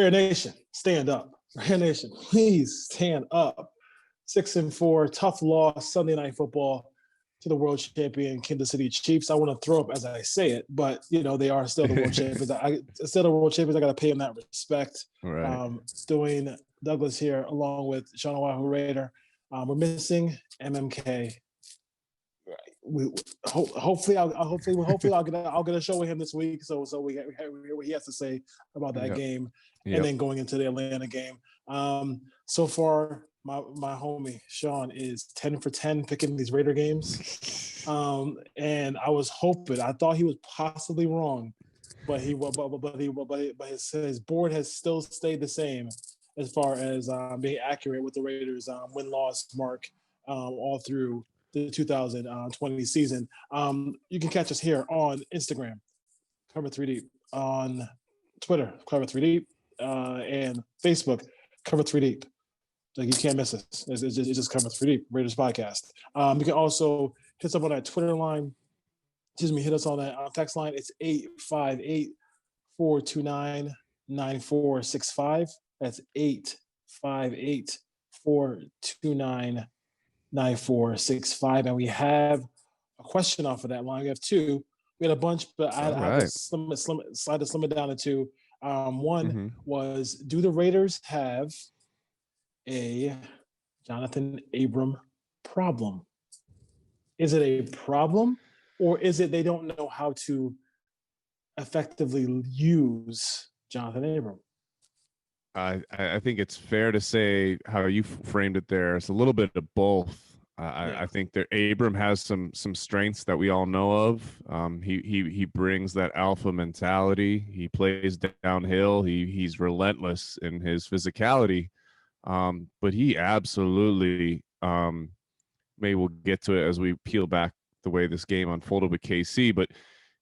Raider Nation, stand up. Raider Nation, please stand up. 6-4, tough loss, Sunday Night Football to the world champion Kansas City Chiefs. I want to throw up as I say it, but, they are still the world champions. Still the world champions. I got to pay them that respect. Right. Dwayne Douglas here, along with Sean Oahu Raider. We're missing MMK. Hopefully I'll get a show with him this week. So we hear what he has to say about that game, and then going into the Atlanta game. So far, my homie Sean is 10 for 10 picking these Raider games, and I thought he was possibly wrong, but his board has still stayed the same as far as being accurate with the Raiders win-loss mark all through the 2020 season. You can catch us here on Instagram, Cover 3 Deep, on Twitter, Cover 3 Deep, and Facebook, Cover 3 Deep. Like, you can't miss us. It's just Cover 3 Deep, Raiders Podcast. You can also hit us up on that Twitter line. Hit us on that text line. It's 858-429-9465. That's 858-429-9465. And we have a question off of that line. We have two. We had a bunch, but I had to slim it down to two. One was, do the Raiders have a Jonathan Abram problem? Is it a problem, or is it they don't know how to effectively use Jonathan Abram? I think it's fair to say how you framed it there. It's a little bit of both. I think that Abram has some strengths that we all know of. He brings that alpha mentality. He plays downhill. He's relentless in his physicality. But he absolutely, maybe we'll get to it as we peel back the way this game unfolded with KC, but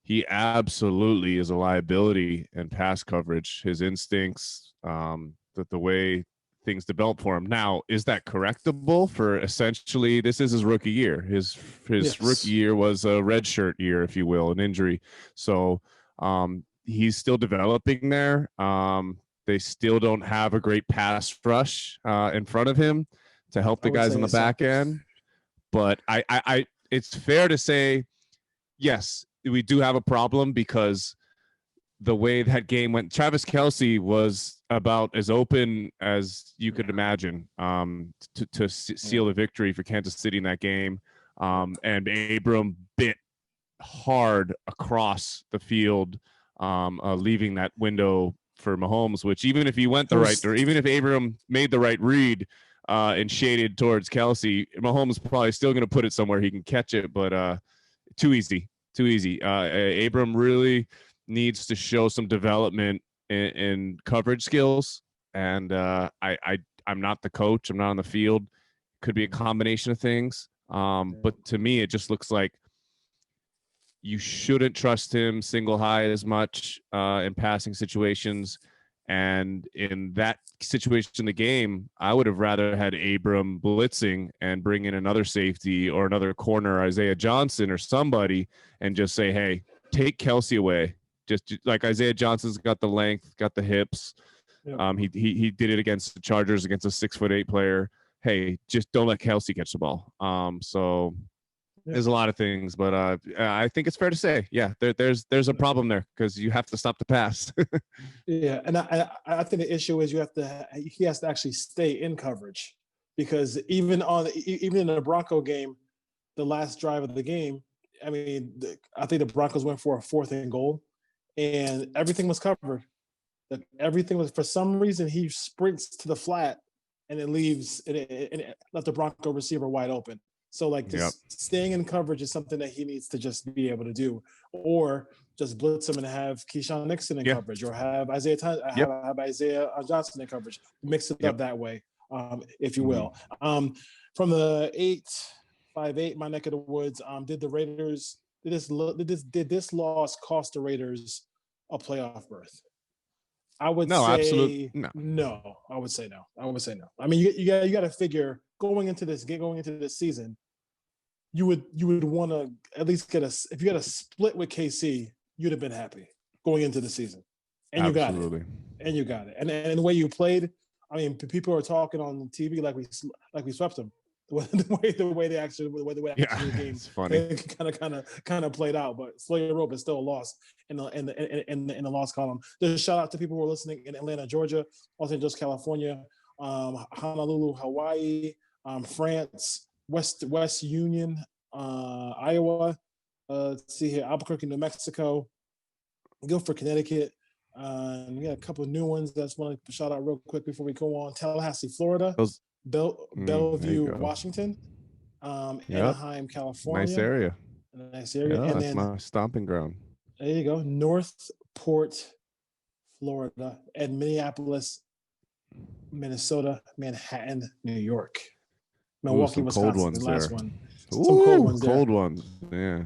he absolutely is a liability in pass coverage. His instincts, that the way things develop for him. Now, is that correctable for essentially, this is his rookie year. His rookie year was a redshirt year, if you will, an injury. So he's still developing there. They still don't have a great pass rush in front of him to help the guys on the back end. But I it's fair to say, yes, we do have a problem, because the way that game went, Travis Kelce was about as open as you could imagine to seal the victory for Kansas City in that game. And Abram bit hard across the field, leaving that window for Mahomes, which even if he went the right, or even if Abram made the right read and shaded towards Kelce, Mahomes probably still going to put it somewhere he can catch it, but too easy. Abram really needs to show some development in coverage skills, and I'm not the coach. I'm not on the field. Could be a combination of things, but to me, it just looks like you shouldn't trust him single high as much in passing situations. And in that situation in the game, I would have rather had Abram blitzing and bring in another safety or another corner, Isaiah Johnson or somebody, and just say, hey, take Kelce away. Just like Isaiah Johnson's got the length, got the hips. Yep. He did it against the Chargers, against a 6'8" player. Hey, just don't let Kelce catch the ball. So there's a lot of things, but I think it's fair to say, there's a problem there, because you have to stop the pass. And I think the issue is he has to actually stay in coverage, because even in the Bronco game, the last drive of the game, I mean, I think the Broncos went for a 4th and goal, and everything was covered. Everything was, for some reason, he sprints to the flat, and it left the Bronco receiver wide open. So, staying in coverage is something that he needs to just be able to do, or just blitz him and have Keyshawn Nixon in coverage, or have Isaiah Johnson in coverage. Mix it up that way, if you will. From the 858, my neck of the woods, did this loss cost the Raiders a playoff berth? I would say absolutely no. I would say no. I mean, you got to figure going into this season, you would want to at least if you got a split with KC, you'd have been happy going into the season, and you got it. and you got it. And the way you played, I mean, people are talking on TV like we swept them. The way they actually the game, it's funny. Kind of played out, but slow your rope is still a loss in the loss column. Just shout out to people who are listening in Atlanta, Georgia, Los Angeles, California, Honolulu, Hawaii, France, West Union, Iowa. Let's see here, Albuquerque, New Mexico, Guilford, Connecticut. We got a couple of new ones. That's one to shout out real quick before we go on. Tallahassee, Florida. Bellevue, Washington, Anaheim, California. Nice area. Nice area. Yeah, and that's then my stomping ground. There you go. Northport, Florida, and Minneapolis, Minnesota, Manhattan, New York. Milwaukee, Wisconsin, cold ones the last there. one. Ooh, some cold ones there. Cold ones, yeah.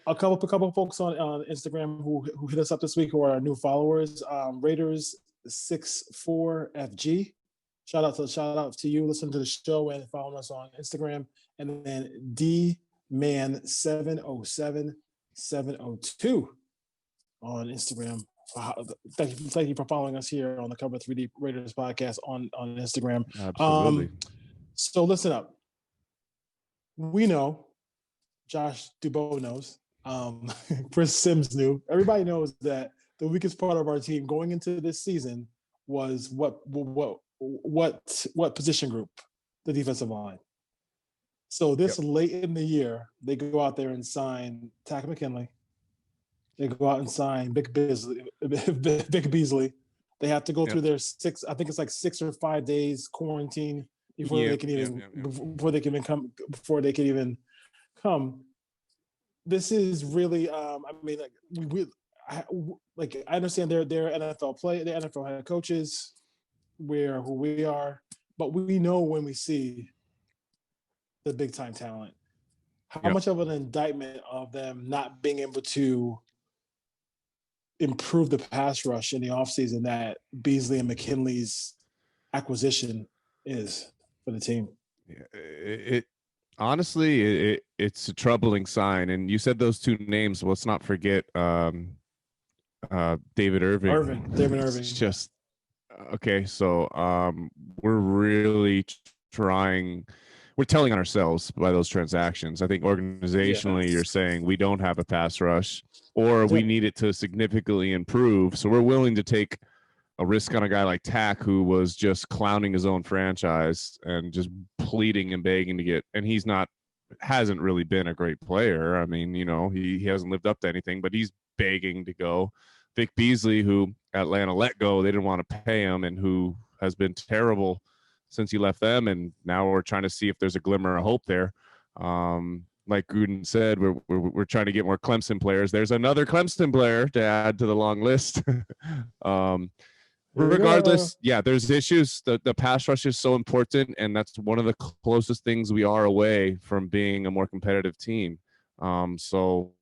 A couple folks on Instagram who hit us up this week who are our new followers. Raiders 64FG. Shout out to you. Listen to the show and follow us on Instagram. And then D-Man 707702 on Instagram. Thank you for following us here on the Cover 3D Raiders podcast on Instagram. Absolutely. So listen up. We know, Josh Dubois knows, Chris Sims knew. Everybody knows that the weakest part of our team going into this season was what position group? The defensive line. So this late in the year, they go out there and sign Tack McKinley. They go out and sign Vic Beasley. They have to go through their 6 or 5 days quarantine before they can even come. This is really, I understand they're NFL they're NFL head coaches. We're who we are, but we know when we see the big time talent, how much of an indictment of them not being able to improve the pass rush in the offseason that Beasley and McKinley's acquisition is for the team. Honestly, it's a troubling sign. And you said those two names. Let's not forget David Irving. David Irving. It's just okay. So we're really trying. We're telling on ourselves by those transactions. I think organizationally, you're saying we don't have a pass rush, or we need it to significantly improve. So we're willing to take a risk on a guy like Tack, who was just clowning his own franchise and just pleading and begging to get, and hasn't really been a great player. I mean, he hasn't lived up to anything, but he's begging to go. Vic Beasley, who Atlanta let go, they didn't want to pay him, and who has been terrible since he left them. And now we're trying to see if there's a glimmer of hope there. Like Gruden said, we're trying to get more Clemson players. There's another Clemson player to add to the long list. Regardless, there's issues. The pass rush is so important, and that's one of the closest things we are away from being a more competitive team. So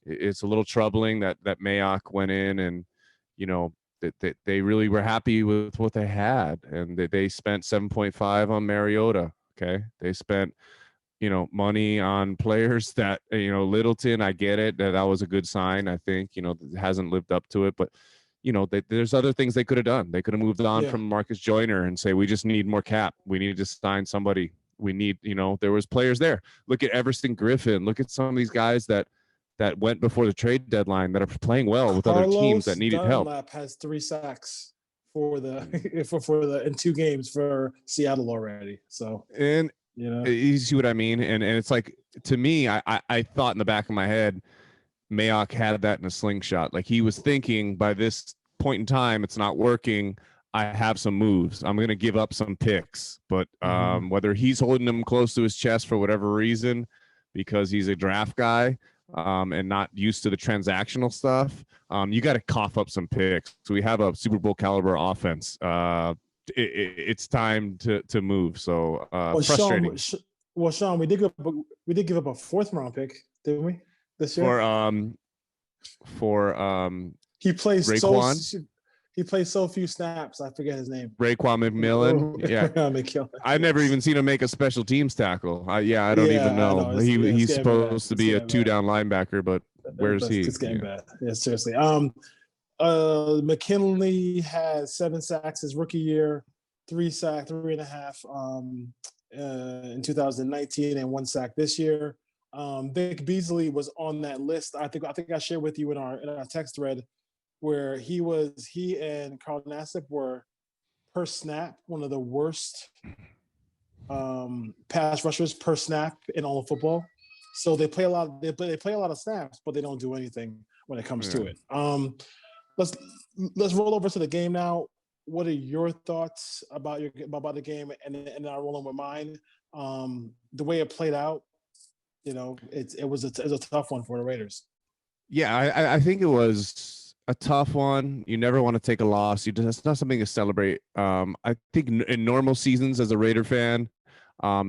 it's a little troubling that Mayock went in, and they really were happy with what they had, and they spent 7.5 on Mariota. Okay, they spent money on players that Littleton. I get it, that was a good sign. I think hasn't lived up to it, but. There's other things they could have done. They could have moved on from Marcus Joyner and say, we just need more cap. We need to sign somebody. We need, there was players there. Look at Everson Griffin. Look at some of these guys that went before the trade deadline that are playing well with other teams that needed help. Dunlap has 3 sacks for the in 2 games for Seattle already. So, and you see what I mean? And it's like, to me, I thought in the back of my head, Mayock had that in a slingshot. Like, he was thinking, by this point in time, it's not working. I have some moves. I'm going to give up some picks. But whether he's holding them close to his chest for whatever reason, because he's a draft guy and not used to the transactional stuff, you got to cough up some picks. So we have a Super Bowl caliber offense. It's time to move. So frustrating. Sean, we did give up a 4th round pick, didn't we? This year? For he plays Raekwon? He plays so few snaps. I forget his name. Raekwon McMillan. Yeah, I've never even seen him make a special teams tackle. I don't even know. He's supposed to be a 2-down linebacker, but where's he? It's getting bad. Yeah, seriously. McKinley had 7 sacks his rookie year, 3.5 in 2019, and 1 sack this year. Vic Beasley was on that list. I think I shared with you in our text thread where he and Carl Nassib were per snap one of the worst pass rushers per snap in all of football. So they play a lot. They play a lot of snaps, but they don't do anything when it comes to it. Let's roll over to the game now. What are your thoughts about the game? And I'll roll on with mine. The way it played out, it was a tough one for the Raiders. Yeah, I think it was a tough one. You never want to take a loss. It's not something to celebrate. I think in normal seasons as a Raider fan,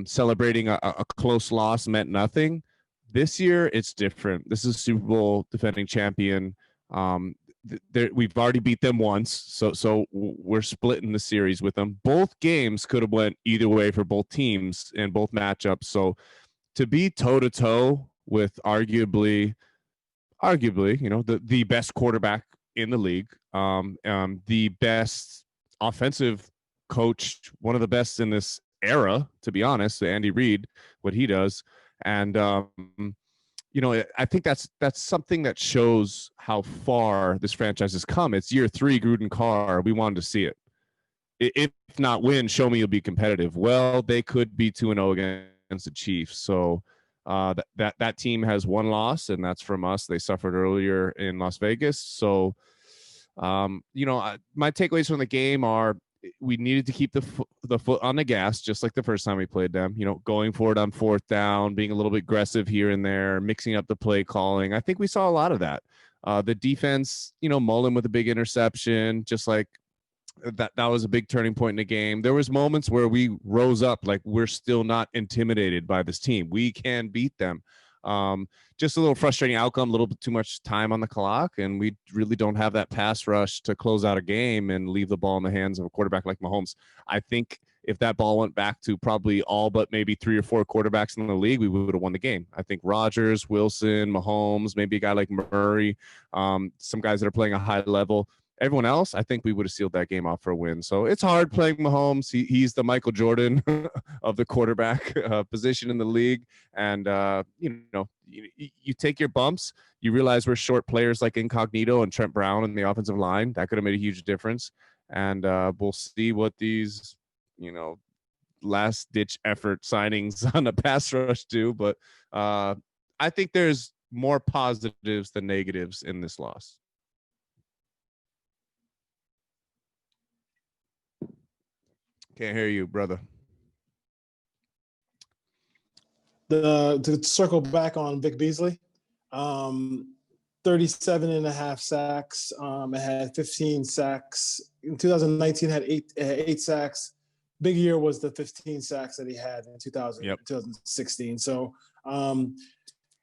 celebrating a close loss meant nothing. This year, it's different. This is Super Bowl defending champion. We've already beat them once, so we're splitting the series with them. Both games could have went either way for both teams in both matchups. So to be toe-to-toe with arguably, the best quarterback in the league, the best offensive coach, one of the best in this era, to be honest, Andy Reid, what he does. And, I think that's something that shows how far this franchise has come. It's year 3, Gruden Carr. We wanted to see it. If not win, show me you'll be competitive. Well, they could be 2-0 against the Chiefs. So that team has 1 loss, and that's from us. They suffered earlier in Las Vegas. So, my takeaways from the game are we needed to keep the foot on the gas, just like the first time we played them, going for it on 4th down, being a little bit aggressive here and there, mixing up the play calling. I think we saw a lot of that. The defense, Mullen with a big interception, just like that was a big turning point in the game. There was moments where we rose up, like we're still not intimidated by this team. We can beat them. Just a little frustrating outcome, a little bit too much time on the clock, and we really don't have that pass rush to close out a game and leave the ball in the hands of a quarterback like Mahomes. I think if that ball went back to probably all but maybe 3 or 4 quarterbacks in the league, we would have won the game. I think Rodgers, Wilson, Mahomes, maybe a guy like Murray, some guys that are playing a high level. Everyone else, I think we would have sealed that game off for a win. So it's hard playing Mahomes. He's the Michael Jordan of the quarterback position in the league. And, you take your bumps. You realize we're short players like Incognito and Trent Brown in the offensive line. That could have made a huge difference. And we'll see what these, last-ditch effort signings on the pass rush do. But I think there's more positives than negatives in this loss. Can't hear you, brother. To circle back on Vic Beasley, 37.5 sacks. It had 15 sacks. In 2019, had eight sacks. Big year was the 15 sacks that he had in 2016. So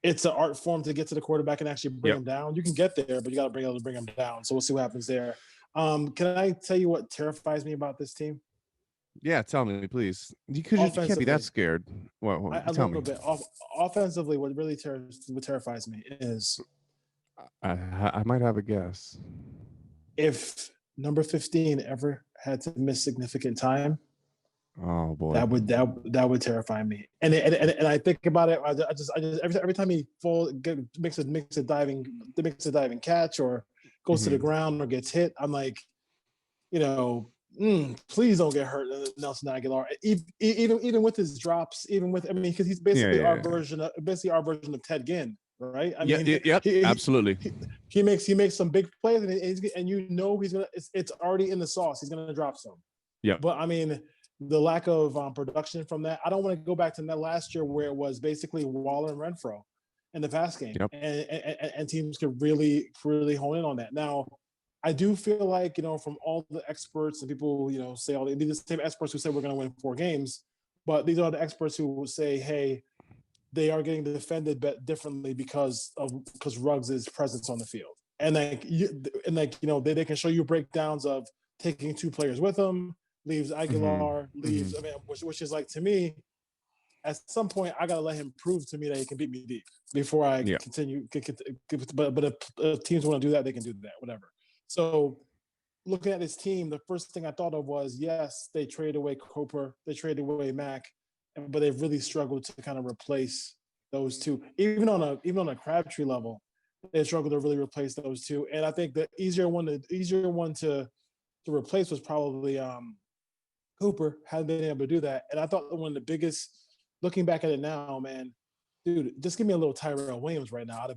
it's an art form to get to the quarterback and actually bring him down. You can get there, but you got to bring him down. So we'll see what happens there. Can I tell you what terrifies me about this team? Yeah, tell me, please. You can't be that scared. Tell me. Bit. Offensively, what really terrifies me is I might have a guess. If number 15 ever had to miss significant time, oh boy, that would terrify me. And I think about it. I just every time he makes a diving catch or goes to the ground or gets hit, I'm like, please don't get hurt, Nelson Aguilar. Even with his drops, because he's basically our version of Ted Ginn, right? Absolutely. He makes some big plays, and he's gonna. It's already in the sauce. He's gonna drop some. Yeah. But the lack of production from that. I don't want to go back to that last year where it was basically Waller and Renfro in the pass game, and teams could really hone in on that. Now, I do feel like, from all the experts and people, say these are the same experts who say we're going to win 4 games, but these are the experts who will say, hey, they are getting defended differently because Ruggs' presence on the field. And they can show you breakdowns of taking 2 players with them, leaves Aguilar, which is like, to me, at some point, I got to let him prove to me that he can beat me deep before I continue. But if teams want to do that, they can do that, whatever. So looking at this team, the first thing I thought of was, yes, they traded away Cooper, they traded away Mack, but they've really struggled to kind of replace those two. Even on a Crabtree level, they struggled to really replace those two. And I think the easier one to replace was probably Cooper. Hadn't been able to do that. And I thought one of the biggest, looking back at it now, man, dude, just give me a little Tyrell Williams right now.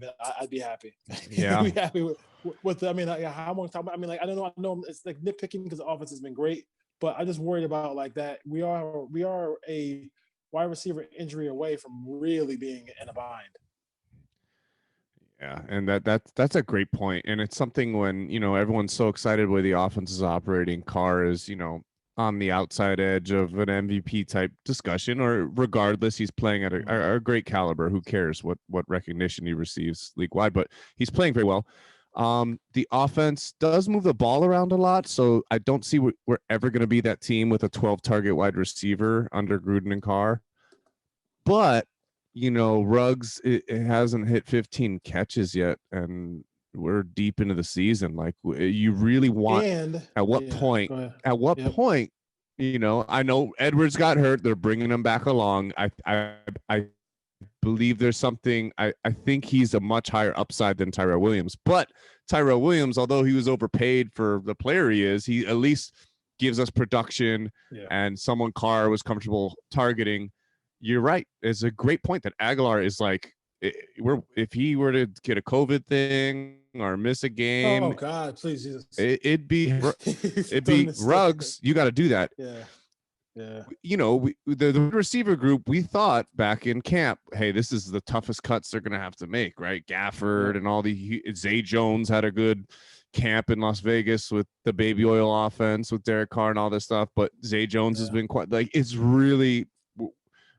I'd be happy. Yeah, I'd be happy with I mean, how long time? I mean, like I don't know. I know it's like nitpicking because the offense has been great, but I just worried about like that. We are a wide receiver injury away from really being in a bind. yeah, and that's a great point, and it's something when everyone's so excited where the offense is operating. Carr is on the outside edge of an MVP type discussion, or regardless, he's playing at a great caliber. Who cares what recognition he receives league wide? But he's playing very well. The offense does move the ball around a lot, so I don't see we're ever going to be that team with a 12 target wide receiver under Gruden and Carr. But Ruggs it hasn't hit 15 catches yet, and we're deep into the season. Like, you really want? And At what point? At what point? I know Edwards got hurt. They're bringing him back along. I believe there's something. I think he's a much higher upside than Tyrell Williams. But Tyrell Williams, although he was overpaid for the player he is, he at least gives us production and someone Carr was comfortable targeting. You're right. It's a great point that Aguilar is like, if he were to get a COVID thing or miss a game, oh God, please, Jesus. It'd be Ruggs. You got to do that. Yeah. The receiver group, we thought back in camp, hey, this is the toughest cuts they're going to have to make, right? Gafford and all Zay Jones had a good camp in Las Vegas with the baby oil offense with Derek Carr and all this stuff, but Zay Jones has been quite like, it's really,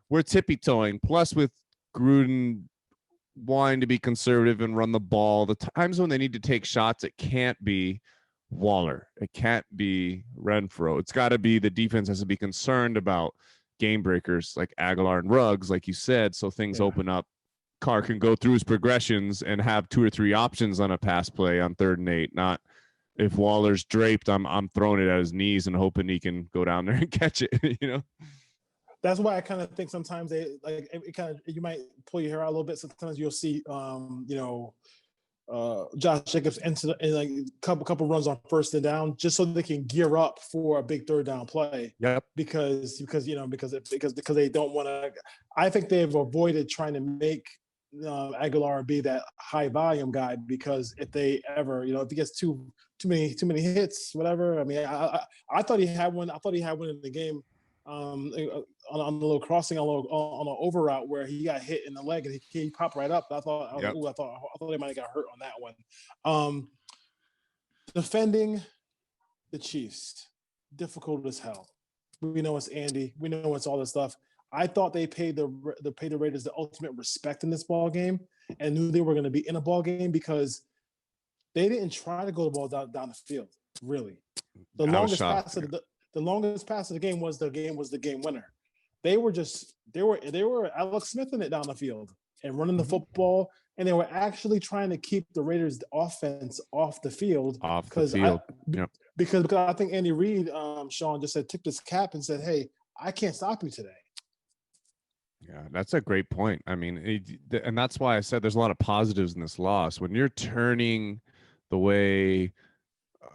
we're tippy-toeing. Plus, with Gruden wanting to be conservative and run the ball, the times when they need to take shots, it can't be Waller. It can't be Renfro. It's got to be the defense has to be concerned about game breakers like Aguilar and Ruggs, like you said, so things open up. Carr can go through his progressions and have 2 or 3 options on a pass play on 3rd and 8, not if Waller's draped, I'm throwing it at his knees and hoping he can go down there and catch it, That's why I kind of think sometimes you might pull your hair out a little bit. Sometimes you'll see, Josh Jacobs into like a couple runs on 1st and down, just so they can gear up for a big 3rd down play. Yep. Because they don't want to. I think they've avoided trying to make Aguilar be that high volume guy, because if they ever, if he gets too many hits, whatever. I mean, I thought he had one. I thought he had one in the game. On a little crossing on an over route where he got hit in the leg and he popped right up. I thought they might have got hurt on that one. Defending the Chiefs, difficult as hell. We know it's Andy. We know it's all this stuff. I thought they paid the Raiders the ultimate respect in this ball game and knew they were going to be in a ball game because they didn't try to go the ball down the field. Really, the longest pass of the game was the game winner. They were Alex Smith in it down the field and running the football, and they were actually trying to keep the Raiders' offense off the field. Because I think Andy Reid, Sean, just tipped his cap and said, "Hey, I can't stop you today." Yeah, that's a great point. I mean, and that's why I said there's a lot of positives in this loss. When you're turning the way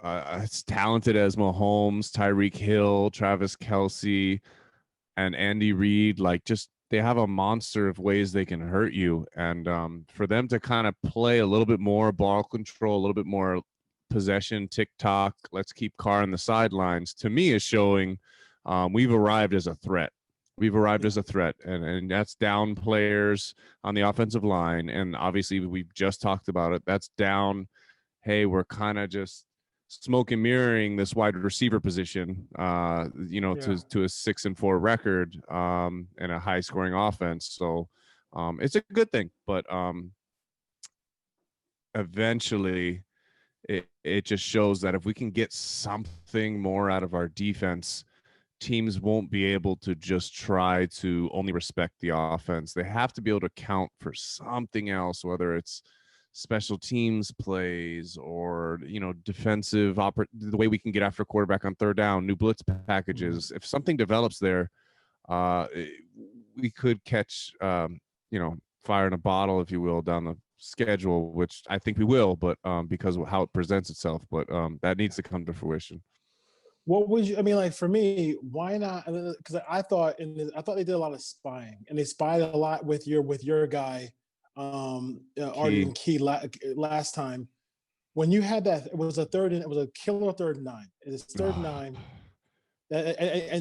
as talented as Mahomes, Tyreek Hill, Travis Kelce, and Andy Reid, like, just they have a monster of ways they can hurt you. And for them to kind of play a little bit more ball control, a little bit more possession, tick-tock, let's keep Carr on the sidelines, to me is showing we've arrived as a threat. We've arrived as a threat, and that's down players on the offensive line. And obviously, we've just talked about it. That's down, hey, we're kind of just smoke and mirroring this wide receiver position, to a 6-4 record and a high scoring offense. So it's a good thing, but eventually it just shows that if we can get something more out of our defense, teams won't be able to just try to only respect the offense. They have to be able to count for something else, whether it's special teams plays or, defensive the way we can get after quarterback on third down, new blitz packages. If something develops there, we could catch, fire in a bottle, if you will, down the schedule, which I think we will, but because of how it presents itself, but that needs to come to fruition. What would you? I mean, like for me, why not? Because I thought they did a lot of spying, and they spied a lot with your guy, Arden Key last time. When you had that, it was a killer 3rd and 9. It's 3rd and 9.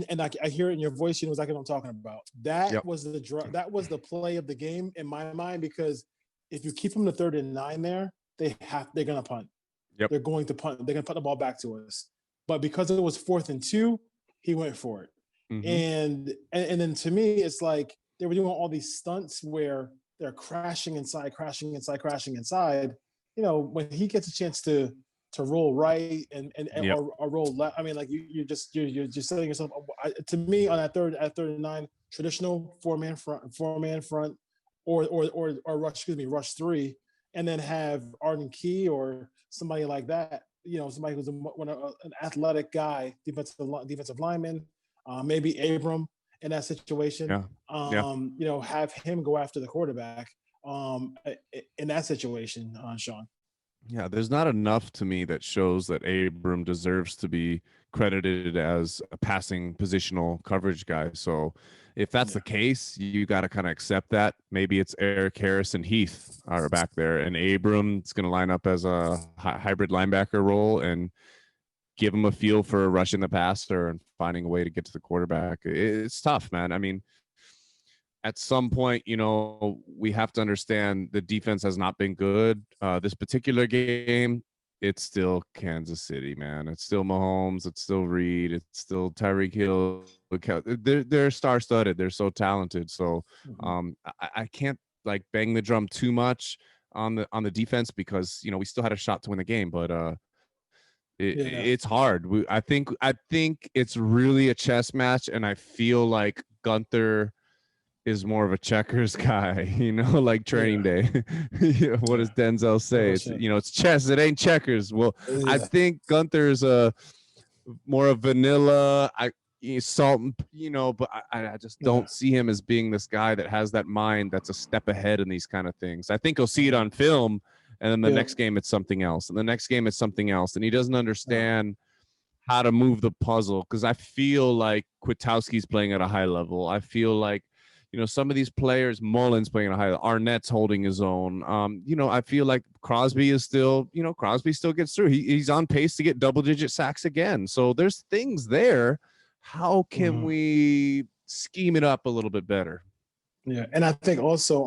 And I hear it in your voice. You know exactly what I'm talking about. That was the play of the game in my mind, because if you keep them to 3rd and 9 there, they're gonna punt. Yep. They're going to punt. They're gonna punt the ball back to us. But because it was 4th and 2, he went for it. And then to me, it's like they were doing all these stunts where they're crashing inside. When he gets a chance to roll right and or roll left, I mean, like you're just setting yourself up. To me, on that 3rd and 9, traditional four-man front, or rush 3, and then have Arden Key or somebody like that. Somebody who's an athletic guy, defensive lineman, maybe Abram in that situation. Have him go after the quarterback in that situation, Sean. Yeah, there's not enough to me that shows that Abram deserves to be credited as a passing positional coverage guy. So if that's the case, you got to kind of accept that. Maybe it's Eric Harris and Heath are back there, and Abram's going to line up as a hybrid linebacker role and give him a feel for rushing the passer and finding a way to get to the quarterback. It's tough, man. I mean, at some point, we have to understand the defense has not been good. This particular game, it's still Kansas City, man. It's still Mahomes. It's still Reed. It's still Tyreek Hill. They're star-studded. They're so talented. So I can't like bang the drum too much on the defense, because we still had a shot to win the game, but it's hard. I think it's really a chess match, and I feel like Gunther is more of a checkers guy, like Training Day. What does Denzel say? It's chess, it ain't checkers. Well, I think Gunther is more of vanilla. Salt, but I just don't see him as being this guy that has that mind that's a step ahead in these kind of things. I think he'll see it on film, and then the next game it's something else, and the next game it's something else, and he doesn't understand how to move the puzzle. Because I feel like Kwiatkowski's playing at a high level. I feel like some of these players, Mullins playing at a high level, Arnett's holding his own. I feel like Crosby is still, Crosby still gets through. He's on pace to get double-digit sacks again. So there's things there. How can we scheme it up a little bit better? Yeah, and I think also,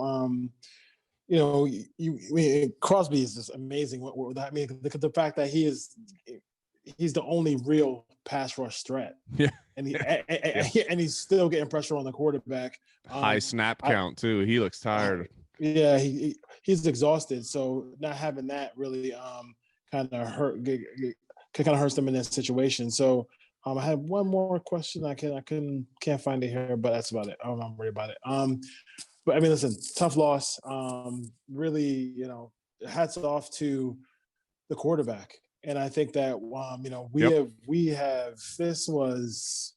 Crosby is just amazing. The fact that he's the only real pass rush threat. Yeah, and he's still getting pressure on the quarterback. High snap count too. He looks tired. He's exhausted. So not having that really kind of hurts them in that situation. So I have one more question. I can't find it here, but that's about it. I'm not worried about it. But I mean, listen, tough loss. Really, hats off to the quarterback. And I think that we have this was,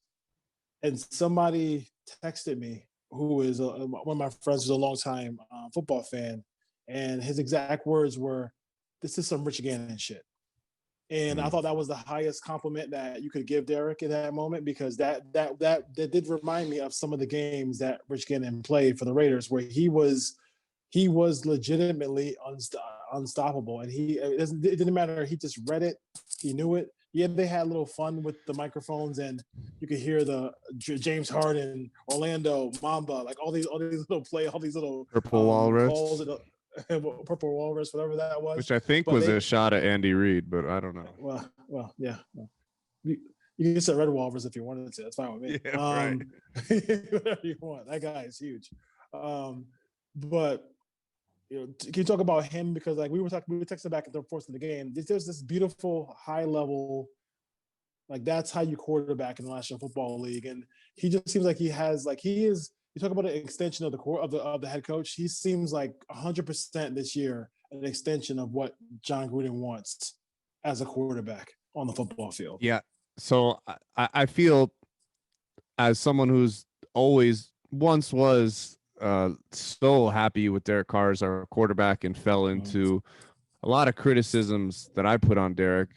and somebody texted me who is one of my friends who's a longtime football fan, and his exact words were, "This is some Rich Gannon shit." And I thought that was the highest compliment that you could give Derek in that moment, because that did remind me of some of the games that Rich Gannon played for the Raiders, where he was legitimately unstoppable, and it didn't matter. He just read it, he knew it. Yeah, they had a little fun with the microphones, and you could hear the James Harden, Orlando, Mamba, like all these little Purple Walrus. Purple Walrus, whatever that was. Which I think was a shot at Andy Reid, but I don't know. Well, yeah. Well, you can say Red Walrus if you wanted to. That's fine with me. Yeah, right. Whatever you want. That guy is huge. But can you talk about him? Because like we were texting back and forth in the game. There's this beautiful high level, like that's how you quarterback in the National Football League, and he just seems like he has he is. You talk about an extension of the core of the head coach. He seems like 100% this year an extension of what John Gruden wants as a quarterback on the football field. Yeah. So I feel, as someone who's always once was so happy with Derek Carr as our quarterback and fell into a lot of criticisms that I put on Derek,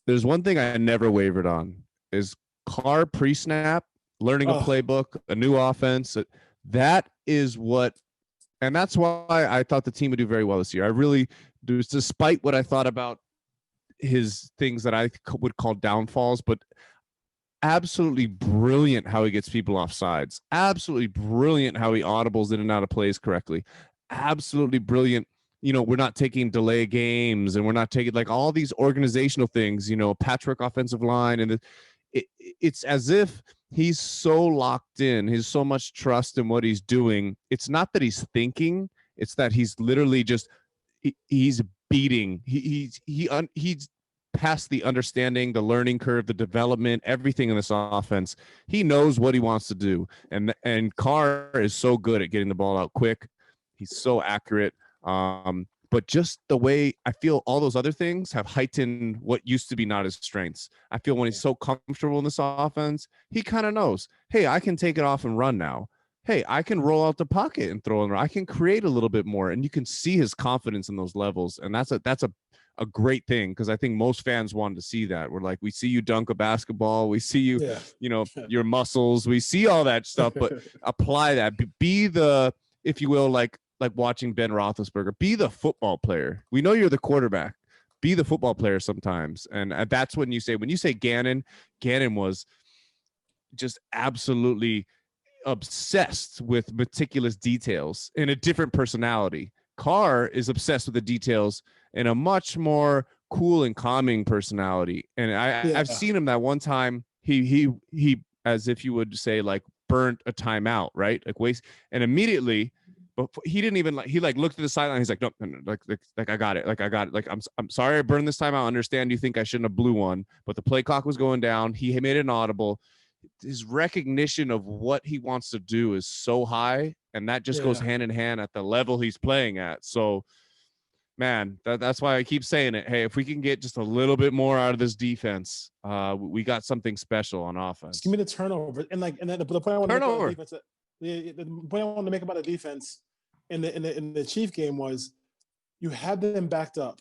there's one thing I never wavered on is Carr pre-snap, learning a playbook, a new offense. That is what, and that's why I thought the team would do very well this year. I really do, despite what I thought about his things that I would call downfalls, but absolutely brilliant how he gets people off sides. Absolutely brilliant how he audibles in and out of plays correctly. Absolutely brilliant. We're not taking delay games, and we're not taking like all these organizational things, patchwork offensive line. And it's as if he's so locked in, he's so much trust in what he's doing. It's not that he's thinking, it's that he's literally just, he's beating. He's past the understanding, the learning curve, the development, everything in this offense. He knows what he wants to do. And Carr is so good at getting the ball out quick. He's so accurate. But just the way I feel all those other things have heightened what used to be not his strengths. I feel when he's so comfortable in this offense, he kind of knows, hey, I can take it off and run now. Hey, I can roll out the pocket and throw it. I can create a little bit more. And you can see his confidence in those levels. And that's a great thing, because I think most fans wanted to see that. We're like, we see you dunk a basketball, we see you, your muscles, we see all that stuff, but apply that. Be the, if you will, like watching Ben Roethlisberger, be the football player. We know you're the quarterback. Be the football player sometimes, and that's when you say Gannon was just absolutely obsessed with meticulous details in a different personality. Carr is obsessed with the details in a much more cool and calming personality. And I've seen him that one time. He as if you would say, like, burnt a timeout, right? Like waste, and immediately, but he didn't even he looked at the sideline. He's like, no, like I got it. Like I'm sorry I burned this timeout. I understand you think I shouldn't have blew one, but the play clock was going down. He made it audible. His recognition of what he wants to do is so high, and that just goes hand in hand at the level he's playing at. So, man, that's why I keep saying it. Hey, if we can get just a little bit more out of this defense, we got something special on offense. Just give me the turnover, and then the point I want to make about the defense, the point I want to make about the defense in the Chief game was, you had them backed up.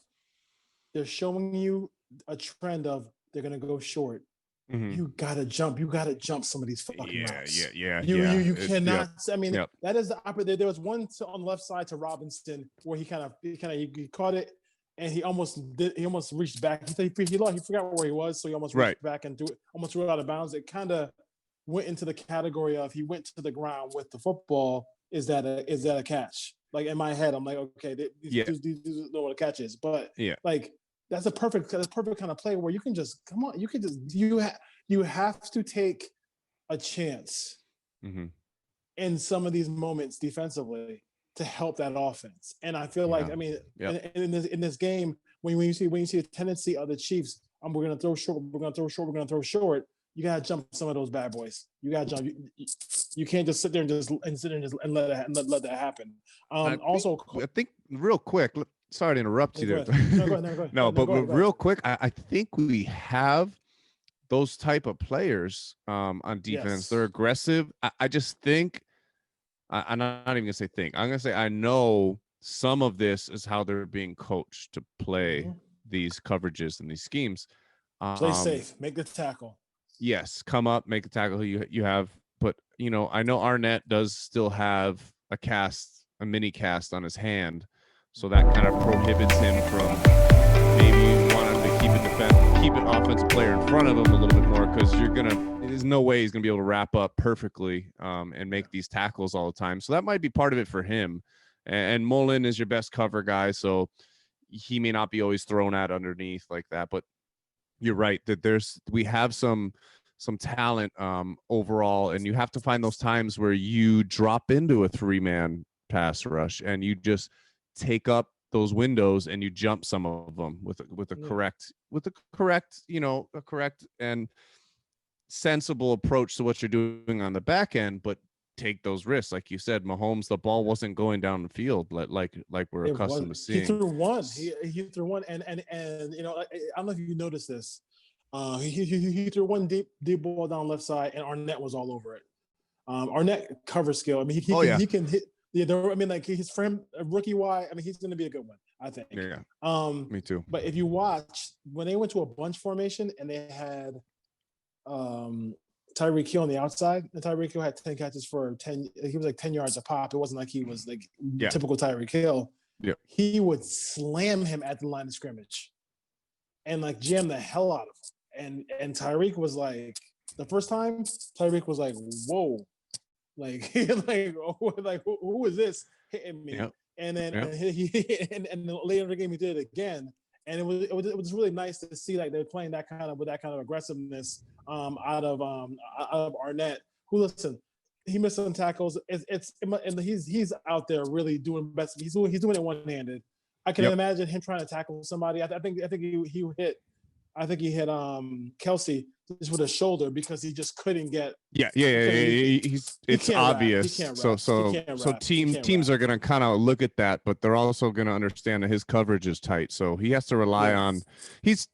They're showing you a trend of they're going to go short. Mm-hmm. You gotta jump some of these fucking routes. You cannot. I mean, that is the opposite. There was one on the left side to Robinson where he caught it, and he almost reached back. He forgot where he was, so he almost reached back and almost threw it out of bounds. It kind of went into the category of he went to the ground with the football. Is that a catch? Like, in my head, I'm like, okay, these know what a catch is, but like. That's a perfect kind of play where you can just you have to take a chance in some of these moments defensively to help that offense. And I feel like, I mean, in this game, when you see a tendency of the Chiefs, we're gonna throw short. You gotta jump some of those bad boys. You gotta jump. You can't just sit there and let that happen. I think real quick. Sorry to interrupt you there. Go ahead. Real quick, I think we have those type of players on defense. Yes. They're aggressive. I just think, I'm not even gonna say think. I'm gonna say I know some of this is how they're being coached to play these coverages and these schemes. Play safe, make the tackle. Yes, come up, make the tackle. You have, but I know Arnett does still have a mini cast on his hand. So that kind of prohibits him from, maybe you want him to keep an offensive player in front of him a little bit more, because there's no way he's going to be able to wrap up perfectly and make these tackles all the time. So that might be part of it for him. And Mullen is your best cover guy, so he may not be always thrown at underneath like that. But you're right that we have some talent overall, and you have to find those times where you drop into a 3-man pass rush and you just take up those windows and you jump some of them with a correct and sensible approach to what you're doing on the back end. But take those risks. Like you said, Mahomes, the ball wasn't going down the field like we're accustomed to seeing. He threw one. He threw one, and you know, I don't know if you noticed this. He threw one deep ball down left side, and Arnett was all over it. Arnett cover skill. I mean, he can hit. Yeah, I mean, like his frame rookie wise. I mean, he's going to be a good one, I think. Yeah. Me too. But if you watch when they went to a bunch formation and they had Tyreek Hill on the outside, and Tyreek Hill had 10 catches for 10. He was like 10 yards a pop. It wasn't like he was like typical Tyreek Hill. Yeah. He would slam him at the line of scrimmage and like jam the hell out of him. And Tyreek was like, the first time, Tyreek was like, whoa. Like who is this hitting me? Yep. And then and later in the game he did it again, and it was really nice to see like they're playing that kind of aggressiveness out of Arnett. Who, listen, he missed some tackles. And he's out there really doing best. He's doing it one-handed. I can imagine him trying to tackle somebody. I think he hit. I think he hit Kelsey just with a shoulder because he just couldn't get. It's obvious. So teams are going to kind of look at that, but they're also going to understand that his coverage is tight. So he has to rely on. He's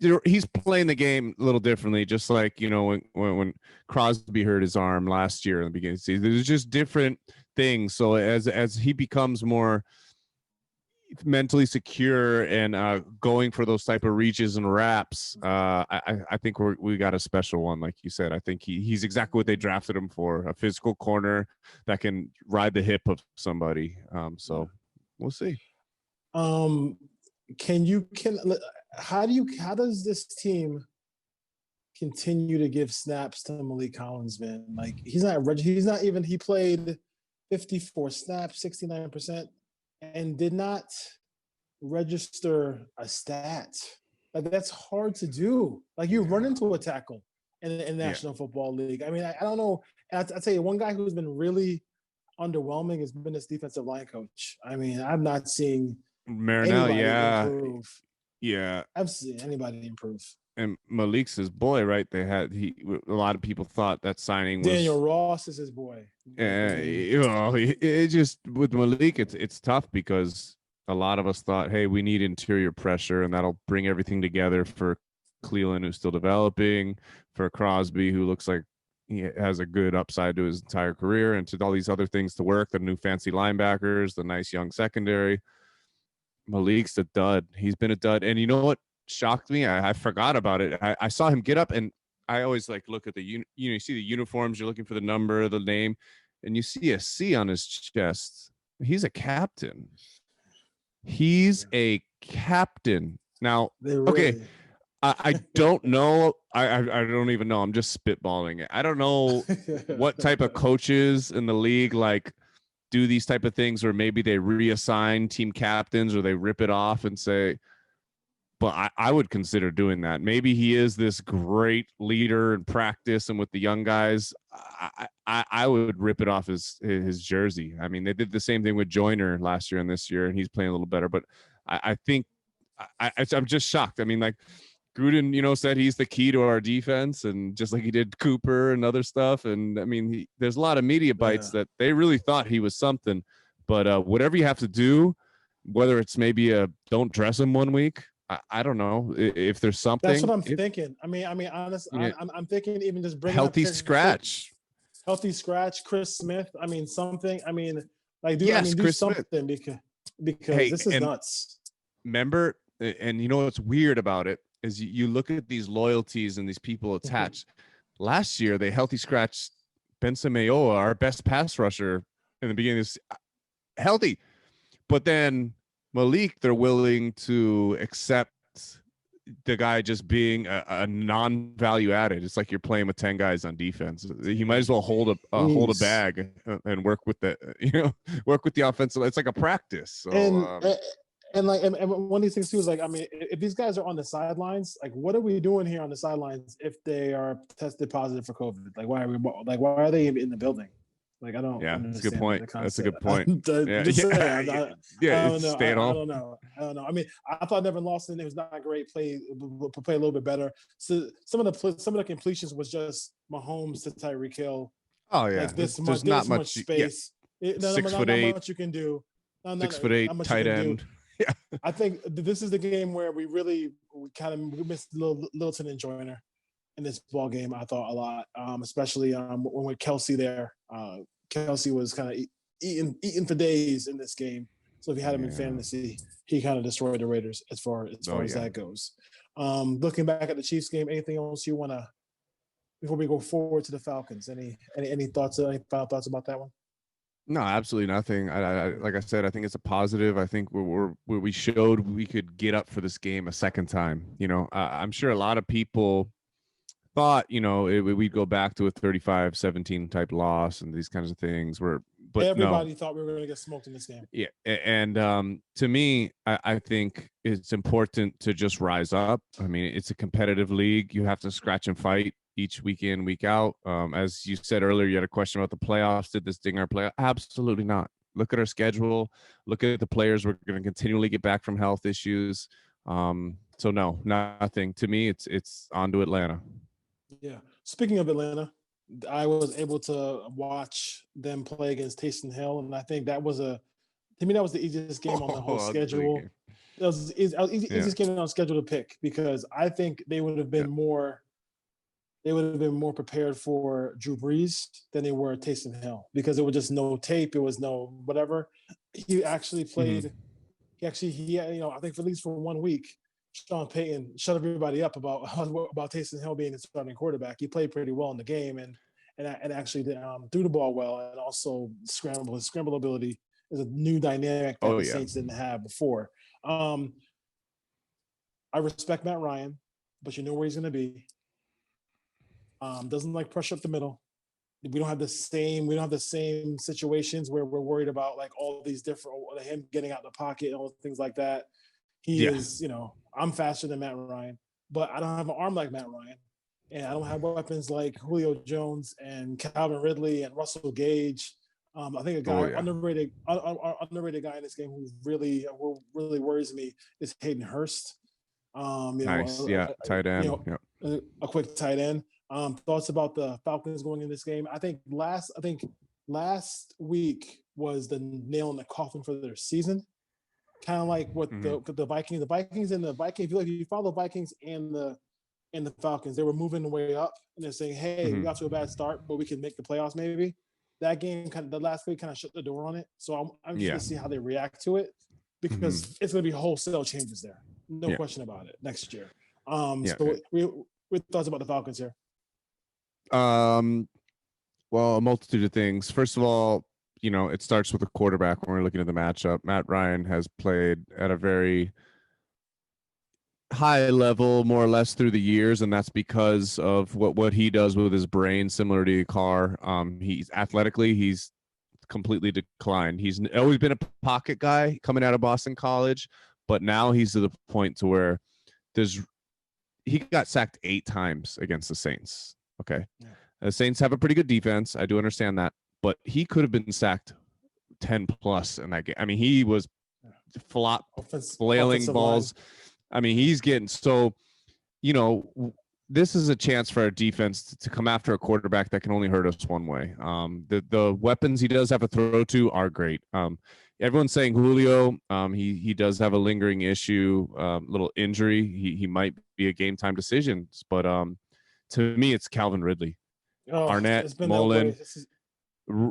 playing the game a little differently, just like, you know, when Crosby hurt his arm last year in the beginning of the season. There's just different things. So as he becomes more mentally secure and going for those type of reaches and wraps, I think we got a special one, like you said. I think he's exactly what they drafted him for, a physical corner that can ride the hip of somebody. So we'll see. How does this team continue to give snaps to Malik Collins, man? Like he played 54 snaps, 69%. And did not register a stat. Like, that's hard to do. Like, you run into a tackle in the National Football League. I mean, I don't know. I'll tell you, one guy who's been really underwhelming has been this defensive line coach. I mean, I'm not seeing anybody improve. Yeah. I've seen anybody improve. And Malik's his boy, right? A lot of people thought that signing was Daniel Ross is his boy. Yeah, it just with Malik, it's tough because a lot of us thought, hey, we need interior pressure, and that'll bring everything together for Cleveland, who's still developing, for Crosby, who looks like he has a good upside to his entire career, and to all these other things to work, the new fancy linebackers, the nice young secondary. Malik's a dud. He's been a dud, and you know what shocked me? I forgot about it. I saw him get up, and I always like look at you see the uniforms, you're looking for the number, the name, and you see a C on his chest. He's a captain. He's a captain. Now, okay, I don't know. I don't even know. I'm just spitballing it. I don't know what type of coaches in the league like do these type of things, or maybe they reassign team captains or they rip it off and say, but I would consider doing that. Maybe he is this great leader in practice and with the young guys. I would rip it off his jersey. I mean, they did the same thing with Joyner last year and this year, and he's playing a little better. But I think I'm just shocked. I mean, like Gruden, said he's the key to our defense, and just like he did Cooper and other stuff. And I mean, there's a lot of media bites that they really thought he was something. But whatever you have to do, whether it's maybe don't dress him 1 week. I don't know if there's something. That's what I'm thinking. I mean, honestly, I'm thinking even just bring healthy scratch, Chris Smith. I mean, something. I mean, like do something Smith. because this is nuts. Remember, and you know what's weird about it is you look at these loyalties and these people attached. Last year, they healthy scratched Benson Mayowa, our best pass rusher in the beginning of this, healthy, but then Malik, they're willing to accept the guy just being a non-value added. It's like you're playing with 10 guys on defense. He might as well hold a bag and work with the offensive. It's like a practice. So, and one of these things too is like, I mean, if these guys are on the sidelines, like, what are we doing here on the sidelines if they are tested positive for COVID? Like, why are they in the building? Like, I don't. Yeah, that's a good point. That's a good point. I don't know. I mean, I thought Nevin Lawson, it was not great. Play a little bit better. So some of the completions was just Mahomes to Tyreek Hill. Oh yeah, Like there's not this much much. Yeah, space. Not, 6'8", much you can do. Not 6'8", much you tight can do. end. Yeah, I think this is the game where we missed Littleton and Joyner in this ball game. I thought a lot, especially when with Kelsey there. Kelsey was kind of eating for days in this game. So if you had him in fantasy, he kind of destroyed the Raiders as far as that goes. Looking back at the Chiefs game, anything else you want to before we go forward to the Falcons? Any thoughts? Any final thoughts about that one? no, absolutely nothing. Like I said, I think it's a positive. I think we showed we could get up for this game a second time. You know, I'm sure a lot of people thought, you know, we'd go back to a 35-17 type loss and these kinds of things but everybody thought we were going to get smoked in this game. Yeah. And to me, I think it's important to just rise up. I mean, it's a competitive league. You have to scratch and fight each week in, week out. As you said earlier, you had a question about the playoffs. Did this ding our playoff? Absolutely not. Look at our schedule. Look at the players. We're going to continually get back from health issues. So no, nothing. To me, it's on to Atlanta. Yeah. Speaking of Atlanta, I was able to watch them play against Taysom Hill, and I think that was the easiest game on the whole schedule. It was the easiest game on schedule to pick because I think they would have been more prepared for Drew Brees than they were Taysom Hill because it was just no tape, it was no whatever. He actually played. Mm-hmm. I think for at least for 1 week, Sean Payton shut everybody up about Taysom Hill being the starting quarterback. He played pretty well in the game and actually threw the ball well and also scramble. His scramble ability is a new dynamic that the Saints didn't have before. I respect Matt Ryan, but you know where he's going to be. Doesn't like pressure up the middle. We don't have the same situations where we're worried about like all these different him getting out the pocket and all things like that. He is, I'm faster than Matt Ryan, but I don't have an arm like Matt Ryan. And I don't have weapons like Julio Jones and Calvin Ridley and Russell Gage. I think a guy underrated guy in this game who really worries me is Hayden Hurst. Nice, tight end. A quick tight end. Thoughts about the Falcons going in this game? I think last week was the nail in the coffin for their season. Kind of like what the Vikings. If you follow the Vikings and the Falcons, they were moving the way up, and they're saying, "Hey, we got to a bad start, but we can make the playoffs maybe." That game, the last week, kind of shut the door on it. So I'm just going to see how they react to it because it's going to be wholesale changes there, no question about it next year. So we thoughts about the Falcons here. Well, a multitude of things. First of all, it starts with the quarterback when we're looking at the matchup. Matt Ryan has played at a very high level, more or less, through the years, and that's because of what he does with his brain, similar to Carr. He's athletically, he's completely declined. He's always been a pocket guy coming out of Boston College, but now he's to the point to where he got sacked 8 times against the Saints. Okay. Yeah. The Saints have a pretty good defense. I do understand that, but he could have been sacked 10 plus in that game. I mean, he was flailing balls. Line. I mean, he's getting this is a chance for our defense to come after a quarterback that can only hurt us one way. The weapons he does have to throw to are great. Everyone's saying Julio, he does have a lingering issue, little injury. He might be a game time decision, but to me, it's Calvin Ridley. Arnett, Mullen.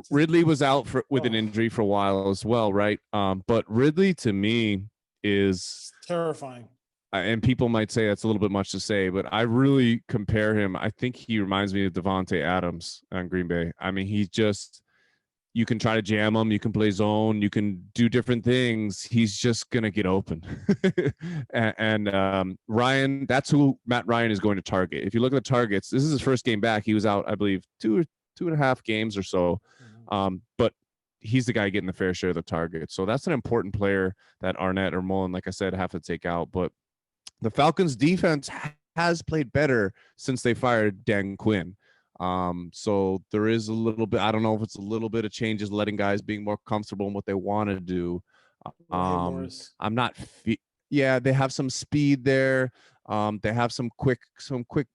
Ridley was out with an injury for a while as well, right? But Ridley, to me, is terrifying. And people might say that's a little bit much to say, but I really compare him. I think he reminds me of Devontae Adams on Green Bay. I mean, you can try to jam him, you can play zone, you can do different things. He's just going to get open. and Ryan, that's who Matt Ryan is going to target. If you look at the targets, this is his first game back. He was out, I believe, 2.5 games or so. But he's the guy getting the fair share of the target. So that's an important player that Arnett or Mullen, like I said, have to take out. But the Falcons defense has played better since they fired Dan Quinn. So there is a little bit, I don't know if it's a little bit of changes, letting guys being more comfortable in what they want to do. I'm not, they have some speed there. They have some quick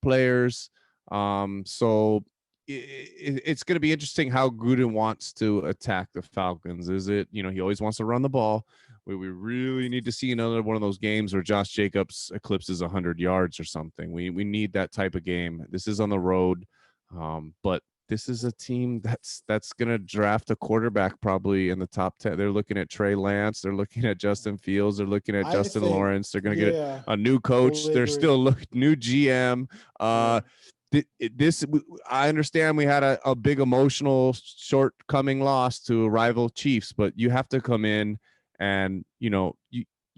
players. So, it's going to be interesting how Gruden wants to attack the Falcons. Is it, he always wants to run the ball. We really need to see another one of those games where Josh Jacobs eclipses 100 yards or something. We need that type of game. This is on the road, but this is a team that's going to draft a quarterback probably in the top 10. They're looking at Trey Lance. They're looking at Justin Fields. They're looking at Justin Lawrence. They're going to get a new coach. Totally They're still new GM. This, I understand we had a big emotional shortcoming loss to a rival Chiefs, but you have to come in and, you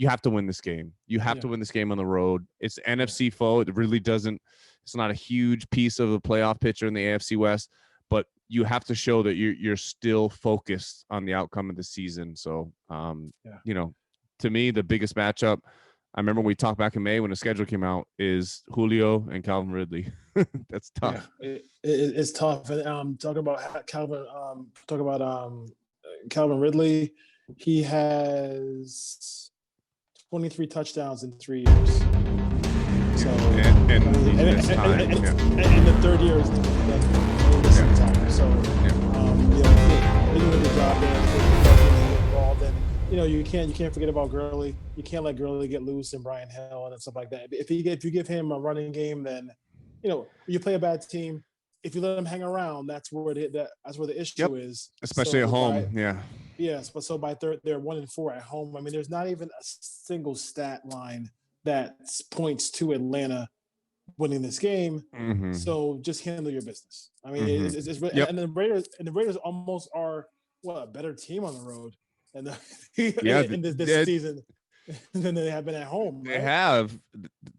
have to win this game. You have to win this game on the road. It's NFC foe. It really doesn't, it's not a huge piece of the playoff picture in the AFC West, but you have to show that you're still focused on the outcome of the season. So, to me, the biggest matchup, I remember we talked back in May when the schedule came out, is Julio and Calvin Ridley. That's tough. Yeah, it's tough. And talking about Calvin Ridley, he has 23 touchdowns in 3 years. So and the third year is time. So they do a good job there involved. And you can't forget about Gurley. You can't let Gurley get loose and Brian Hill and stuff like that. If you give him a running game, then you play a bad team. If you let them hang around, that's where the issue is. Especially at home. Yes, but so by third, they're 1-4 at home. I mean, there's not even a single stat line that points to Atlanta winning this game. Mm-hmm. So just handle your business. I mean, it's and the Raiders almost are a better team on the road in this season than they have been at home. Right? They have.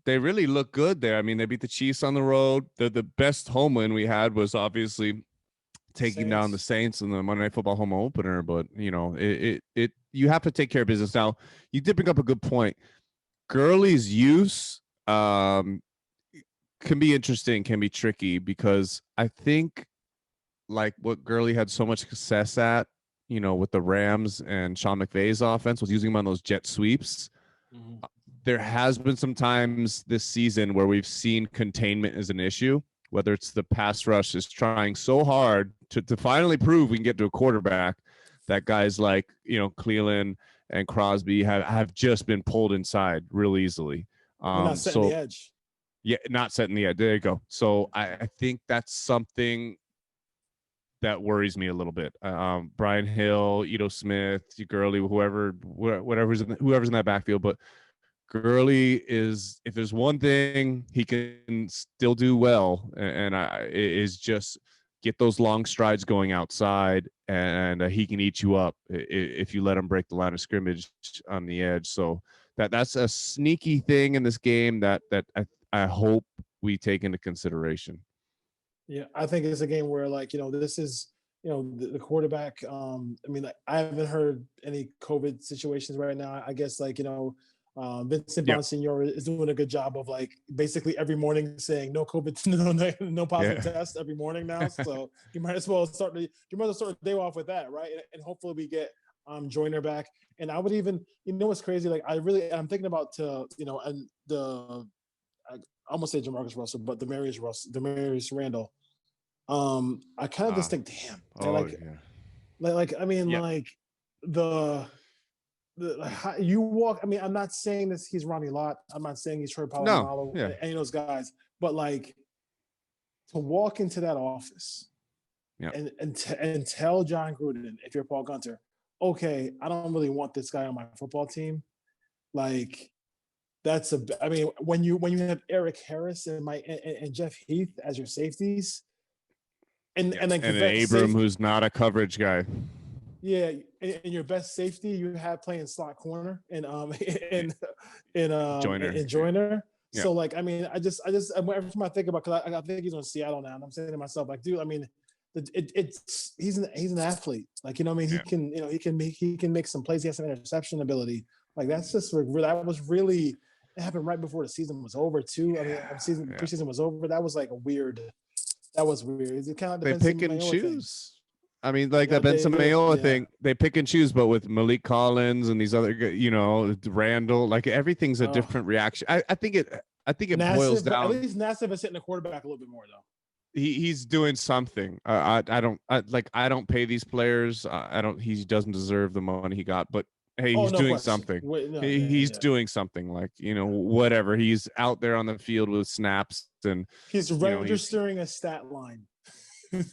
They really look good there. I mean, they beat the Chiefs on the road. The best home win we had was obviously taking down the Saints in the Monday Night Football home opener. But you have to take care of business. Now, you did bring up a good point. Gurley's use can be interesting, can be tricky, because I think like what Gurley had so much success at, with the Rams and Sean McVay's offense, was using him on those jet sweeps. Mm-hmm. There has been some times this season where we've seen containment as an issue, whether it's the pass rush is trying so hard to finally prove we can get to a quarterback, that guys like, Cleveland and Crosby have just been pulled inside real easily. Not setting the edge. Yeah, not setting the edge. There you go. So I think that's something that worries me a little bit. Brian Hill, Ito Smith, Gurley, whoever's in that backfield. But Gurley is, if there's one thing he can still do well, is just get those long strides going outside, and he can eat you up if you let him break the line of scrimmage on the edge. So that's a sneaky thing in this game that I hope we take into consideration. Yeah, I think it's a game where, this is, the quarterback. I mean, I haven't heard any COVID situations right now. I guess, Vincent Bonsignore is doing a good job of basically every morning saying no COVID, no positive test every morning now. So you might as well start the day off with that, right? And hopefully we get Joyner back. And I would even, what's crazy? I'm thinking about I almost say Jamarcus Russell, but Demarius Randall. I kind of just think, damn. You walk. I mean, I'm not saying this. He's Ronnie Lott. I'm not saying he's Troy Polamalu and any of those guys. But to walk into that office, and tell John Gruden, if you're Paul Gunter, okay, I don't really want this guy on my football team. When you have Eric Harris and Jeff Heath as your safeties, and an Abram who's not a coverage guy. Yeah, and your best safety you have playing slot corner and Joyner. Yeah. So I just every time I think about, because I think he's on Seattle now, and I'm saying to myself, dude, I mean, he's an athlete. He can make some plays. He has some interception ability. That's just it happened right before the season was over too. I mean, preseason was over. That was weird. That was weird. Is it kind of they pick and choose? I mean, that Ben Samayoa thing, they pick and choose, but with Malik Collins and these other, Randall, everything's a different reaction. I think it boils down. At least Nassif is hitting the quarterback a little bit more, though. he's doing something. I don't pay these players. He doesn't deserve the money he got, but hey, he's doing something. He's doing something, like, whatever. He's out there on the field with snaps, and he's registering a stat line.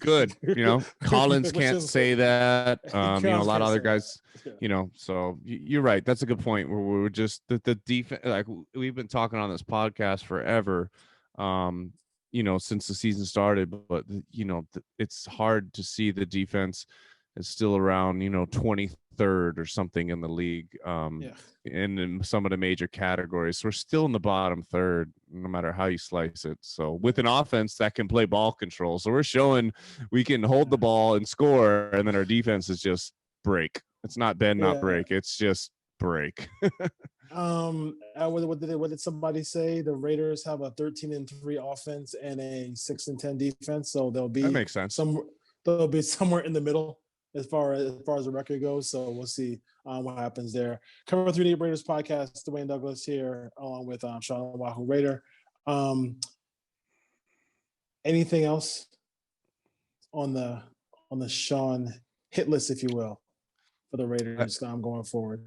Good. Collins can't say that. A lot of other guys, so you're right. That's a good point. Where we're just the defense, like we've been talking on this podcast forever, since the season started, but it's hard to see the defense is still around, 23rd or something in the league. And in some of the major categories. So we're still in the bottom third, no matter how you slice it. So with an offense that can play ball control. So we're showing we can hold the ball and score, and then our defense is just break. It's not bend, not break. It's just break. What did somebody say? The Raiders have a 13-3 offense and a 6-10 defense. So that makes sense. They'll be somewhere in the middle as far as the record goes. So we'll see what happens there. Cover 3 Day Raiders podcast. Dwayne Douglas here, along with Sean Wahoo Raider. Anything else on the Sean hit list, if you will, for the Raiders going forward?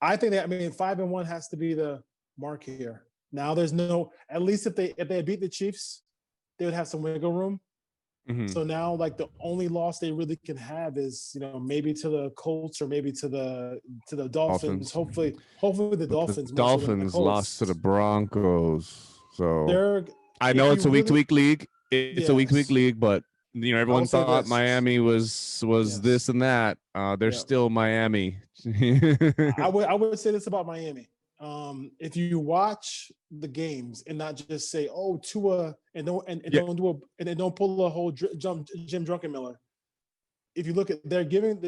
I think that 5-1 has to be the mark here. Now there's no, at least if they beat the Chiefs, they would have some wiggle room. Mm-hmm. So now, like, the only loss they really can have is, maybe to the Colts or maybe to the Dolphins. Hopefully the Dolphins. The Dolphins lost to the Broncos. So I know it's a week-to-week league. It's a week-to-week league, but everyone thought Miami was this and that. They're still Miami. I would say this about Miami. If you watch the games and not just say, "Oh, Tua," and don't pull a whole Jim Druckenmiller. If you look at, they're giving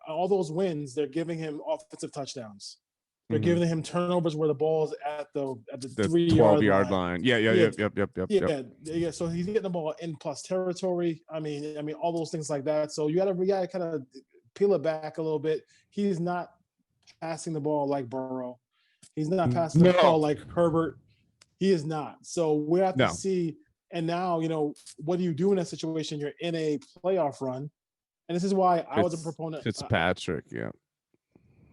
all those wins, they're giving him offensive touchdowns. They're giving him turnovers where the ball's at the 12-yard line. Yep. Yeah. So he's getting the ball in plus territory. I mean, all those things like that. So you gotta kind of peel it back a little bit. He's not passing the ball like Burrow. He's not passing the ball like Herbert. He is not. So we have to see. And now, what do you do in that situation? You're in a playoff run. And this is why I was a proponent. Fitzpatrick,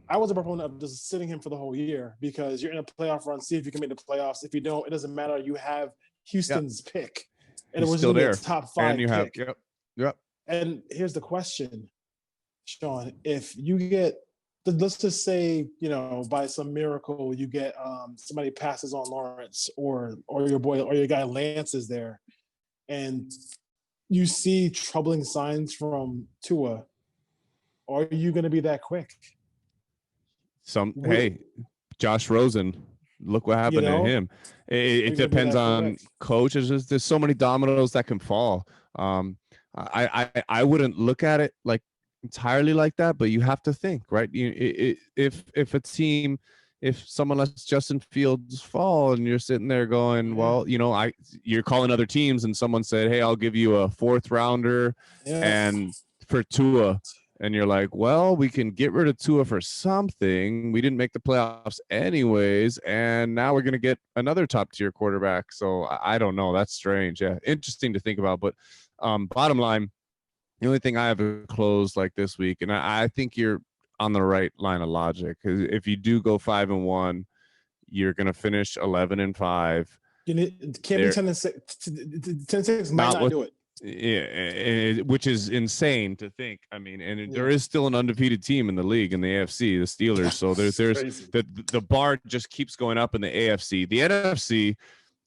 I was a proponent of just sitting him for the whole year, because you're in a playoff run. See if you can make the playoffs. If you don't, it doesn't matter. You have Houston's pick. And it was still there. Top 5 and you pick. Yep. And here's the question, Sean. If you get, let's just say, by some miracle, you get somebody passes on Lawrence or your boy or your guy Lance is there, and you see troubling signs from Tua, are you going to be that quick? Josh Rosen, look what happened to him. It depends on coaches. There's so many dominoes that can fall. I wouldn't look at it like entirely like that, but you have to think, right? If a team, if someone lets Justin Fields fall and you're sitting there going, well, you're calling other teams and someone said, hey, I'll give you a 4th rounder and for Tua. And you're like, well, we can get rid of Tua for something. We didn't make the playoffs anyways, and now we're going to get another top-tier quarterback. So I don't know. That's strange. Yeah, interesting to think about. But bottom line, the only thing I have closed like this week, and I think you're on the right line of logic, because if you do go 5-1, you're going to finish 11-5. Can't be 10-6. 10-6 might not do it. Yeah, which is insane to think. There is still an undefeated team in the league in the AFC, the Steelers. So there's the bar just keeps going up in the AFC. The NFC,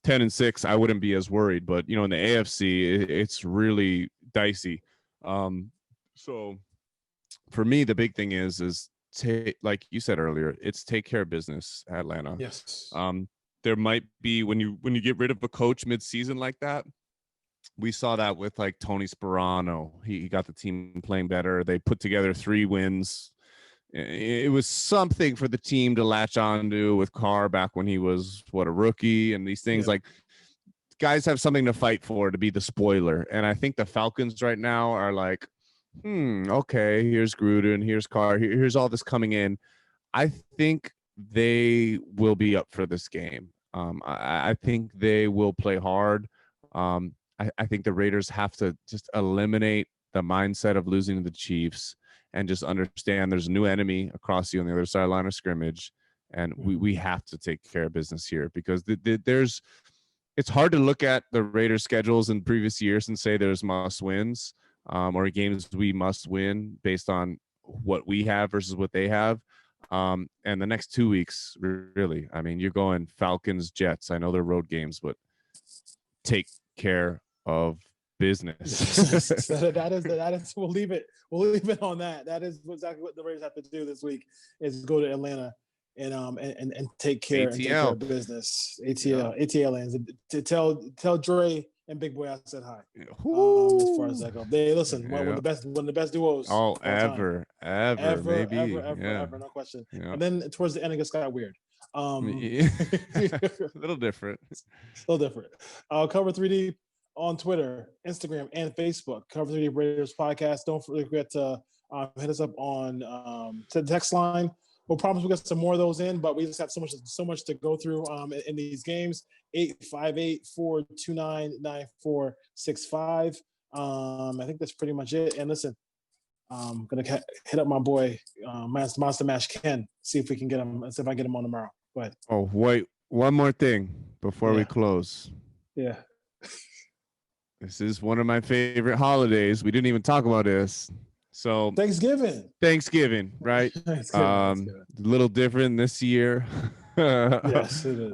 10-6, I wouldn't be as worried, but in the AFC, it's really dicey. So for me, the big thing is like you said earlier, it's take care of business, Atlanta. Yes. There might be when you get rid of a coach mid-season like that. We saw that with like Tony Sperano. He got the team playing better. They put together 3 wins. It was something for the team to latch on to with Carr back when he was a rookie, and these things. Like, guys have something to fight for, to be the spoiler. And I think the Falcons right now are like, okay, here's Gruden, here's Carr, here's all this coming in. I think they will be up for this game. I think they will play hard. I think the Raiders have to just eliminate the mindset of losing to the Chiefs and just understand there's a new enemy across you on the other side of the line of scrimmage. And we have to take care of business here because it's hard to look at the Raiders schedules in previous years and say there's must wins or games we must win based on what we have versus what they have. And the next 2 weeks, really, I mean, you're going Falcons, Jets. I know they're road games, but take care of business. that is we'll leave it on that. That is exactly what the Raiders have to do this week is go to Atlanta and take care of business. ATL lands to tell Dre and Big Boy I said hi. As far as that goes, they listen. One of the best duos. Oh, ever, maybe, ever, no question. Yeah. And then towards the end, it just got weird. A little different. Cover 3D on Twitter, Instagram, and Facebook. Cover 3D Raiders Podcast. Don't forget to hit us up on the text line. We'll promise we'll get some more of those in, but we just have so much to go through in these games. 858-429-9465. I think that's pretty much it. And listen, I'm gonna hit up my boy Monster Mash Ken, see if we can get him. See if I get him on tomorrow. Go ahead. Oh wait, one more thing before we close. Yeah. This is one of my favorite holidays. We didn't even talk about this. So Thanksgiving, right? Thanksgiving. A little different this year. Yes, it is.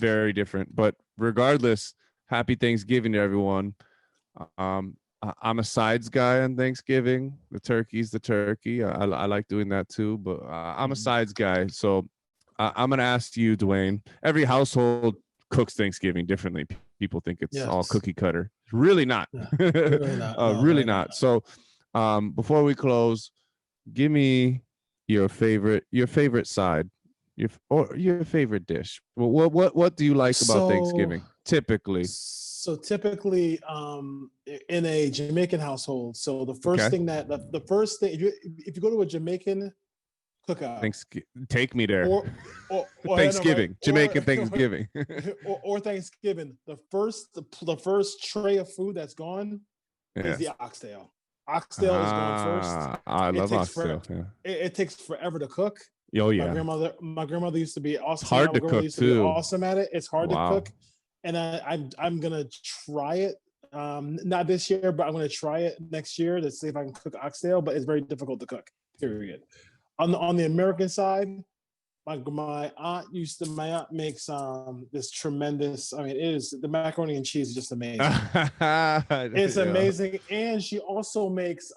Very different. But regardless, happy Thanksgiving to everyone. I'm a sides guy on Thanksgiving. The turkey's the turkey. I like doing that too, but I'm a sides guy. So I'm going to ask you, Dwayne. Every household cooks Thanksgiving differently. People think it's all cookie cutter. Really not. Really not. So before we close, give me your favorite side, your favorite dish. What do you like about Thanksgiving typically? So typically, in a Jamaican household, so the first thing if you go to a Jamaican cookout, take me there. Or Thanksgiving, Jamaican Thanksgiving, or Thanksgiving. The first tray of food that's gone is the oxtail. Oxtail is going first. I love oxtail. It takes forever to cook. Oh yeah. My grandmother used to be awesome. It's hard to cook too. Awesome at it. It's hard to cook, and I'm gonna try it. Not this year, but I'm gonna try it next year to see if I can cook oxtail. But it's very difficult to cook. Period. On the American side, my aunt makes this tremendous. I mean, it is the macaroni and cheese is just amazing. It's amazing, and she also makes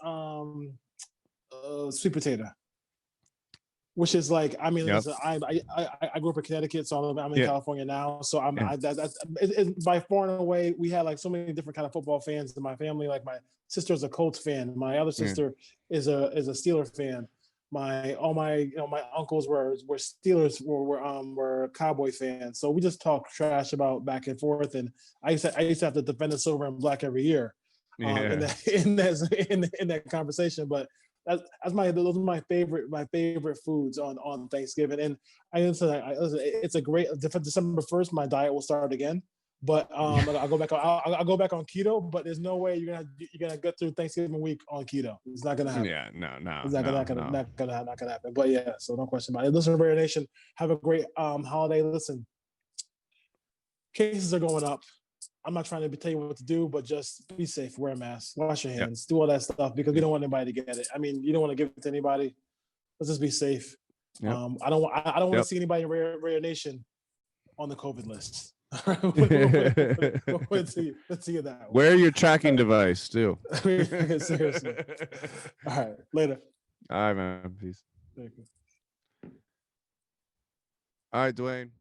sweet potato, which is like, I mean, listen, I grew up in Connecticut, so I'm in California now. So it's by far and away, we had like so many different kind of football fans in my family. Like my sister's a Colts fan, my other sister is a Steeler fan. My uncles were Steelers, were Cowboy fans. So we just talk trash about back and forth. And I used to have to defend the silver and black every year in that conversation. But those are my favorite foods on Thanksgiving. And it's a great December 1st. My diet will start again. But I'll go back on keto. But there's no way you're gonna get through Thanksgiving week on keto. It's not gonna happen. Yeah, no. It's not gonna happen. But yeah, so no question about it. Listen, Raider Nation, have a great holiday. Listen, cases are going up. I'm not trying to tell you what to do, but just be safe. Wear a mask. Wash your hands. Do all that stuff because we don't want anybody to get it. I mean, you don't want to give it to anybody. Let's just be safe. Yep. I don't want to see anybody in Raider Nation on the COVID list. Let's see that. Wear your tracking device too. Seriously. All right. Later. All right, man. Peace. Thank you. All right, Dwayne.